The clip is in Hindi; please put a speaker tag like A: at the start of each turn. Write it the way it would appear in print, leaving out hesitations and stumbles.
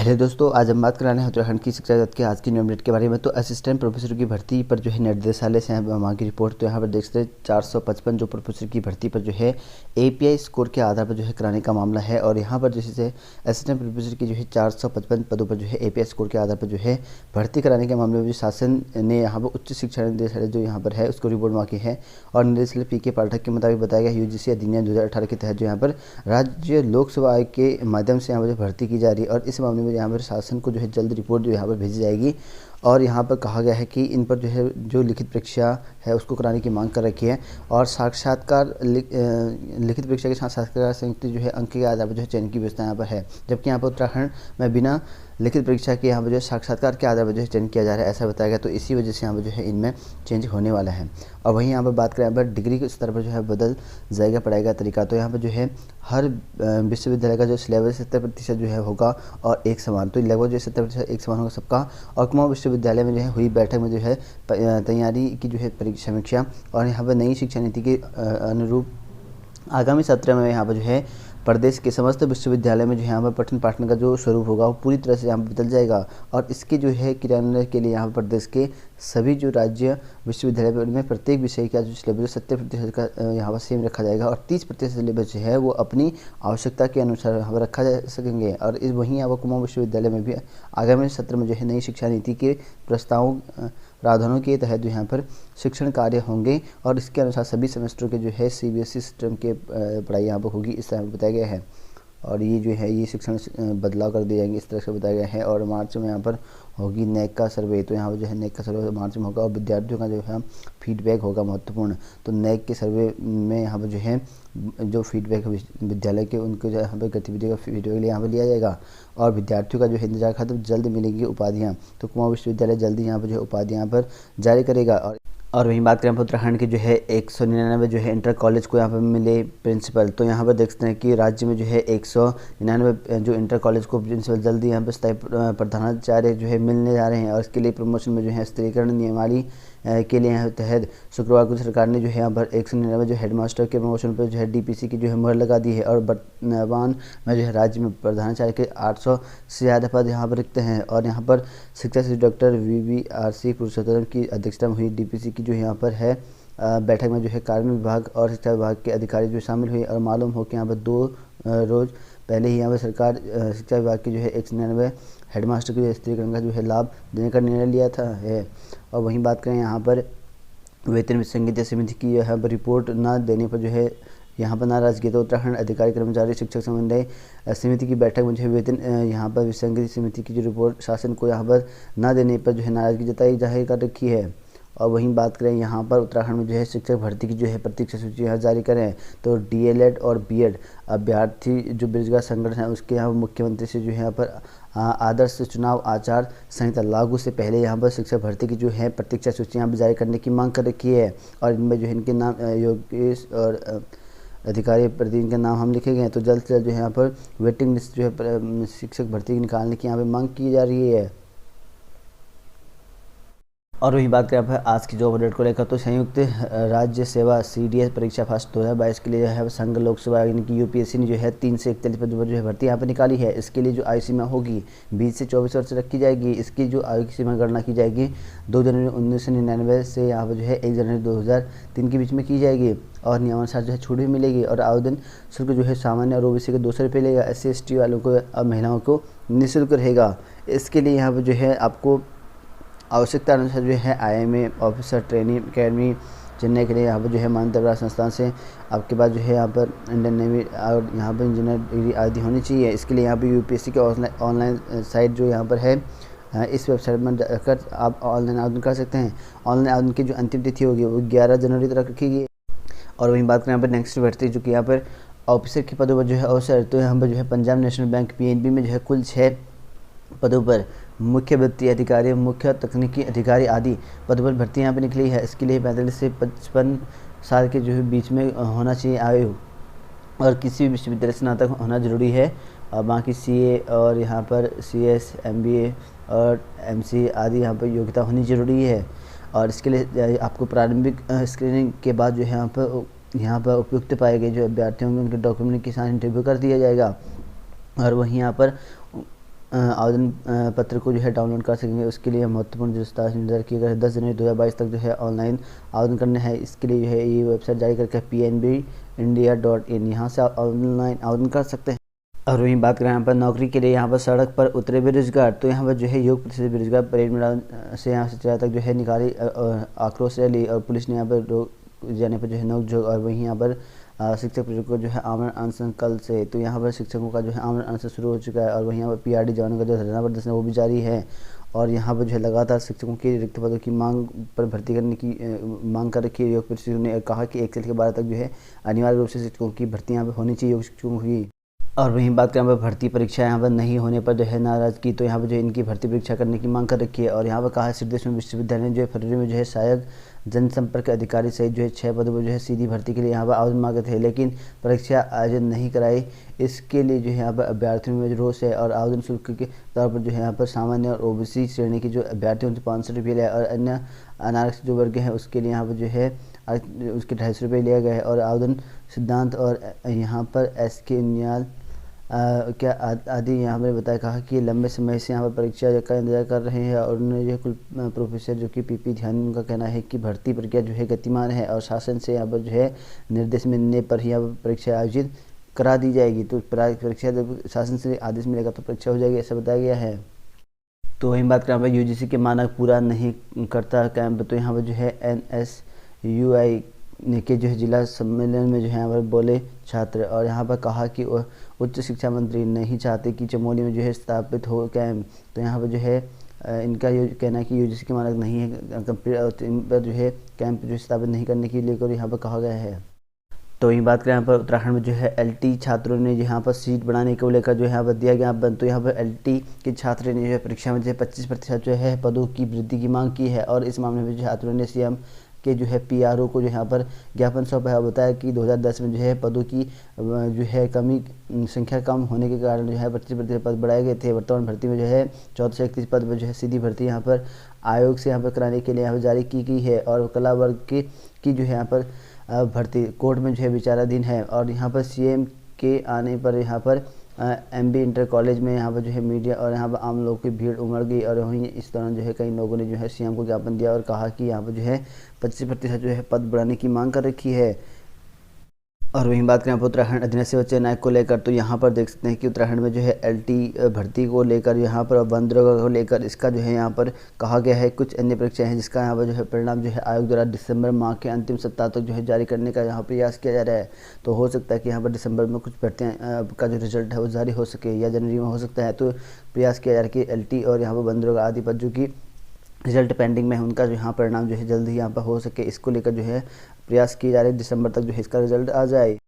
A: हेलो दोस्तों, आज हम बात कराने हैं उत्तराखंड की शिक्षा जगत के आज की न्यू अपडेट के बारे में। तो असिस्टेंट प्रोफेसर की भर्ती पर जो है निर्देशालय से वहाँ की रिपोर्ट, तो यहाँ पर देख सकते हैं 455 जो प्रोफेसर की भर्ती पर जो है एपीआई स्कोर के आधार पर जो है कराने का मामला है। और यहाँ पर जैसे असिस्टेंट प्रोफेसर की जो है 455 पदों पर जो है एपीआई स्कोर के आधार पर जो है भर्ती कराने के मामले में जो शासन ने यहाँ पर उच्च शिक्षा निर्देशालय जो यहाँ पर है उसको रिपोर्ट मांगी है। और निर्देशालय पीके पाठक के मुताबिक बताया गया यूजीसी अधिनियम 2018 के तहत जो यहाँ पर राज्य लोक सेवा आयोग के माध्यम से यहाँ पर भर्ती की जा रही है। और इस मामले में यहाँ पर शासन को जो है जल्द रिपोर्ट जो यहाँ पर भेजी जाएगी। और यहाँ पर कहा गया है कि इन पर जो है जो लिखित परीक्षा है उसको कराने की मांग कर रखी है। और साक्षात्कार लिखित परीक्षा के साथ साक्षात्कार संयुक्त जो है अंक के आधार पर जो है चयन की व्यवस्था यहाँ पर है। जबकि यहाँ पर उत्तराखंड में बिना लिखित परीक्षा के यहाँ पर जो है साक्षात्कार के आधार पर जो है चयन किया जा रहा है, ऐसा बताया गया। तो इसी वजह से यहाँ पर जो है इनमें चेंज होने वाला है। और वहीं यहाँ पर बात करें, यहाँ पर डिग्री के स्तर पर जो है बदल जाएगा पढ़ाई का तरीका। तो यहाँ पर जो है हर विश्वविद्यालय का जो सिलेबस 70% जो है होगा और एक समान, तो लगभग जो 70% एक समान होगा सबका। और कुमाऊं विश्वविद्यालय में जो है हुई बैठक में जो है तैयारी की जो है परीक्षा समीक्षा। और यहाँ पर नई शिक्षा नीति के अनुरूप आगामी सत्र में यहाँ पर जो है प्रदेश के समस्त विश्वविद्यालय में जो है यहाँ पर पठन पाठन का जो स्वरूप होगा वो पूरी तरह से यहाँ पर बदल जाएगा। और इसके जो है क्रियान्वयन के लिए यहाँ पर प्रदेश के सभी जो राज्य विश्वविद्यालय में प्रत्येक विषय का जो सिलेबस 70% का यहाँ पर सेम रखा जाएगा। और 30% सिलेबस जो है वो अपनी आवश्यकता के अनुसार यहाँ पर रखा जा सकेंगे। और इस वहीं यहाँ पर कुमाऊं विश्वविद्यालय में भी आगामी सत्र में जो है नई शिक्षा नीति के प्रस्तावों प्रावधानों के तहत जो यहाँ पर शिक्षण कार्य होंगे। और इसके अनुसार सभी सेमेस्टरों के जो है सीबीएसई सिस्टम के पढ़ाई यहाँ पर होगी, इस तरह बताया गया है। और ये जो है ये शिक्षण बदलाव कर दिए जाएंगे, इस तरह से बताया गया है। और मार्च में यहाँ पर होगी नेक का सर्वे, तो यहाँ पर जो है नेक का सर्वे मार्च में होगा। और विद्यार्थियों का जो है फीडबैक होगा महत्वपूर्ण। तो नेक के सर्वे में यहाँ पर जो है जो फीडबैक विद्यालय के उनके जो यहाँ पर गतिविधियों का फीडबैक यहाँ पर लिया जाएगा। और विद्यार्थियों का जो है इंतजार खत्म, जल्द मिलेगी उपाधियाँ। तो कुमाऊं विश्वविद्यालय जल्दी यहाँ पर जो है उपाधियाँ पर जारी करेगा। और वहीं बात करें उत्तराखंड की जो है 199 जो है इंटर कॉलेज को यहाँ पर मिले प्रिंसिपल। तो यहाँ पर देख सकते हैं कि राज्य में जो है 199 जो इंटर कॉलेज को प्रिंसिपल जल्दी यहाँ पर स्थायी प्रधानाचार्य जो है मिलने जा रहे हैं। और इसके लिए प्रमोशन में जो है स्तरीकरण नियमावली के लिए यहाँ तहत शुक्रवार को सरकार ने जो है यहाँ पर 199 जो हेडमास्टर के प्रमोशन पर जो है डीपीसी की जो है मुहर लगा दी है। और वर्तमान में जो है राज्य में प्रधानाचार्य के 800 से ज़्यादा पद यहाँ पर रिक्त हैं। और यहाँ पर शिक्षा सचिव डॉक्टर VVRC पुरुषोत्तम की अध्यक्षता में हुई डीपीसी की जो यहाँ पर है बैठक में जो है कार्मिक विभाग और शिक्षा विभाग के अधिकारी जो शामिल हुए। और मालूम हो कि यहाँ पर 2 रोज़ पहले ही यहाँ पर सरकार शिक्षा विभाग की जो है 199 हेडमास्टर के स्तरीकरण का जो है लाभ देने का निर्णय लिया था है। और वहीं बात करें यहाँ पर वेतन विसंगति समिति की यहाँ पर रिपोर्ट न देने पर जो है यहाँ पर नाराजगी। तो उत्तराखंड अधिकारी कर्मचारी शिक्षक समन्वय समिति की बैठक में जो है वेतन यहाँ पर विसंगति समिति की जो रिपोर्ट शासन को यहाँ पर न देने पर जो है नाराजगी जताई जाहिर कर रखी है। और वहीं बात करें यहाँ पर उत्तराखंड में जो है शिक्षक भर्ती की जो है प्रतीक्षा सूची यहाँ जारी करें। तो डीएलएड और बीएड अभ्यर्थी जो बेरोजगार संगठन है उसके यहाँ मुख्यमंत्री से जो है यहाँ पर आदर्श चुनाव आचार संहिता लागू से पहले यहाँ पर शिक्षक भर्ती की जो है प्रतीक्षा सूची यहाँ पर जारी करने की मांग कर रखी है। और इनमें जो है इनके नाम योगेश और अधिकारी प्रतिनिधि के नाम हम लिखे गए हैं। तो जल्द से जल्द जो है यहाँ पर वेटिंग लिस्ट जो है शिक्षक भर्ती निकालने की यहाँ पर मांग की जा रही है। और वही बात करें यहाँ पर आज की जॉब अपडेट को लेकर, तो संयुक्त राज्य सेवा CDS परीक्षा फर्स्ट 2022 के लिए जो है संघ लोक सेवा यानी कि यूपीएससी ने जो है 3 से 41 पदों पर जो है भर्ती यहाँ पर निकाली है। इसके लिए जो आयु सीमा होगी 20 से 24 वर्ष रखी जाएगी। इसकी जो आयु सीमा गणना की जाएगी 2 जनवरी 1999 से यहाँ पर जो है 1 जनवरी 2003 के बीच में की जाएगी। और नियमानुसार जो है छूट भी मिलेगी। और आवेदन शुल्क जो है सामान्य और ओबीसी को 200 रुपये लेगा। SC/ST वालों को और महिलाओं को निःशुल्क रहेगा। इसके लिए यहाँ पर जो है आपको आवश्यकता अनुसार जो है IMA officer training academy Chennai के लिए यहाँ पर जो है मान्यता प्राप्त संस्थान से आपके पास जो है यहाँ पर इंडियन नेवी और यहाँ पर इंजीनियर डिग्री आदि होनी चाहिए। इसके लिए यहाँ पर यूपीएससी के ऑनलाइन साइट जो यहाँ पर है इस वेबसाइट में जाकर आप ऑनलाइन आवेदन कर सकते हैं। ऑनलाइन आवेदन की जो अंतिम तिथि होगी वो 11 जनवरी तक रखी गई। और वहीं बात करें यहाँ पर नेक्स्ट भर्ती जो कि यहाँ पर ऑफिसर के पदों पर जो है अवसर, तो यहाँ पर जो है पंजाब नेशनल बैंक PNB में जो है कुल 6 पदों पर मुख्य वित्तीय अधिकारी, मुख्य तकनीकी अधिकारी आदि पदों पर भर्ती यहाँ पर निकली है। इसके लिए 45 से 55 साल के जो है बीच में होना चाहिए आयु। और किसी भी विश्वविद्यालय से स्नातक होना जरूरी है। और बाकी CA और यहाँ पर CS MBA और MC आदि यहाँ पर योग्यता होनी जरूरी है। और इसके लिए आपको प्रारंभिक स्क्रीनिंग के बाद जो है यहाँ पर उपयुक्त पाए गए जो अभ्यर्थी होंगे उनके डॉक्यूमेंट के साथ इंटरव्यू कर दिया जाएगा। और वहीं यहाँ पर आवेदन पत्र को जो है डाउनलोड कर सकेंगे। उसके लिए महत्वपूर्ण जो दस्तावेज निर्धारित किए गए 10 जनवरी 2022 तक जो है ऑनलाइन आवेदन करना है। इसके लिए जो है ये वेबसाइट जारी करके pnbindia.in, यहाँ से आप ऑनलाइन आवेदन कर सकते हैं। और वहीं बात करें यहाँ पर नौकरी के लिए, यहाँ पर सड़क पर उतरे बेरोजगार, तो यहाँ पर जो है योग प्रतिशत बेरोजगार परेड मैदान से यहाँ से तक जो है निकाली आक्रोश रैली, और पुलिस ने यहाँ पर रोक जाने पर जो है नोकझोंक। और वहीं यहाँ पर शिक्षक को जो है आमरण अनशन कल से, तो यहाँ पर शिक्षकों का जो है आमरण अनशन शुरू हो चुका है। और वहीं यहाँ पर पीआरडी जवानों का जो धरना प्रदर्शन है वो भी जारी है। और यहाँ पर जो है लगातार शिक्षकों की रिक्त पदों की मांग पर भर्ती करने की मांग कर रखी है। योग प्रशिक्षकों ने कहा कि 1 से लेकर 12 तक जो है अनिवार्य रूप से शिक्षकों की भर्ती यहाँ पर होनी चाहिए, योग शिक्षकों की। और वहीं बात करें यहाँ पर भर्ती परीक्षा यहाँ पर नहीं होने पर जो है नाराज़गी, तो यहाँ पर जो इनकी भर्ती परीक्षा करने की मांग कर रखी है। और यहाँ पर कहा है सिद्धेश्वर विश्वविद्यालय ने जो है फरवरी में जो है सहायक जनसंपर्क अधिकारी सहित जो है 6 पदों पर जो है सीधी भर्ती के लिए यहाँ पर आवेदन मांगे थे, लेकिन परीक्षा आयोजन नहीं कराई। इसके लिए जो है यहाँ पर अभ्यर्थियों में रोष है। और आवेदन शुल्क के तौर पर जो है यहाँ पर सामान्य और ओबीसी श्रेणी के जो अभ्यर्थी उनसे 500 रुपये लिया, और अन्य अनारक्षित जो वर्ग हैं उसके लिए यहाँ पर जो है उसके 250 रुपये लिया गया है। और आवेदन सिद्धांत और यहाँ पर SK नियाल क्या आदि यहाँ पर बताया, कहा कि लंबे समय से यहाँ पर परीक्षा का इंतजार कर रहे हैं। और उन्होंने जो कुल प्रोफेसर जो कि PP ध्यान, उनका कहना है कि भर्ती प्रक्रिया जो है गतिमान है और शासन से यहाँ पर जो है निर्देश मिलने पर ही यहाँ पर परीक्षा आयोजित करा दी जाएगी। तो परीक्षा जब शासन से आदेश मिलेगा तो परीक्षा हो जाएगी, ऐसा बताया गया है। तो वहीं बात करें यहाँ पर UGC के मानक पूरा नहीं करता कैंप, तो यहाँ पर जो है NSUI के जो है जिला सम्मेलन में जो है यहाँ पर बोले छात्र। और यहाँ पर कहा कि उच्च शिक्षा मंत्री नहीं चाहते कि चमोली में जो है स्थापित हो कैंप, तो यहाँ पर जो है इनका ये कहना है कि UGC के मानक नहीं है इन पर जो है कैंप जो स्थापित नहीं करने के लिए यहाँ पर कहा गया है। तो वहीं बात करें यहाँ पर उत्तराखंड में जो है LT छात्रों ने यहाँ पर सीट बढ़ाने को लेकर जो है यहाँ पर दिया गया बंद, तो यहाँ पर LT के छात्रों ने जो है परीक्षा में जो है 25% जो है पदों की वृद्धि की मांग की है। और इस मामले में जो छात्रों ने CM के जो है PRO को जो यहाँ पर ज्ञापन सौंपा है। बताया कि 2010 में जो है पदों की जो है कमी संख्या कम होने के कारण जो है 25% पद बढ़ाए गए थे। वर्तमान भर्ती में जो है 14 से 31 पद पर जो है सीधी भर्ती यहाँ पर आयोग से यहाँ पर कराने के लिए यहाँ पर जारी की गई है। और कला वर्ग की जो है यहाँ पर भर्ती कोर्ट में जो है विचाराधीन है। और यहाँ पर CM के आने पर यहाँ पर MB इंटर कॉलेज में यहाँ पर जो है मीडिया और यहाँ पर आम लोगों की भीड़ उमड़ गई। और वहीं इस दौरान जो है कई लोगों ने जो है CM को ज्ञापन दिया और कहा कि यहाँ पर जो है 25% जो है पद बढ़ाने की मांग कर रखी है। और वहीं बात करें आप उत्तराखंड अधीनस्थ सेवा चयन आयोग को लेकर, तो यहाँ पर देख सकते हैं कि उत्तराखंड में जो है LT भर्ती को लेकर यहाँ पर बंदरगाह को लेकर इसका जो है यहाँ पर कहा गया है कुछ अन्य परीक्षाएं हैं जिसका यहाँ पर जो है परिणाम जो है आयोग द्वारा दिसंबर माह के अंतिम सप्ताह तक जो है जारी करने का यहाँ प्रयास किया जा रहा है। तो हो सकता है कि यहाँ पर दिसंबर में कुछ भर्तियाँ का जो रिजल्ट है वो जारी हो सके या जनवरी में हो सकता है। तो प्रयास किया जा रहा है कि LT और यहाँ पर बंदरगाह आदि पर जो कि रिजल्ट पेंडिंग में उनका जो यहाँ परिणाम जो है जल्द ही यहाँ पर हो सके, इसको लेकर जो है प्रयास किए जा रहे हैं दिसंबर तक जो है इसका रिजल्ट आ जाए।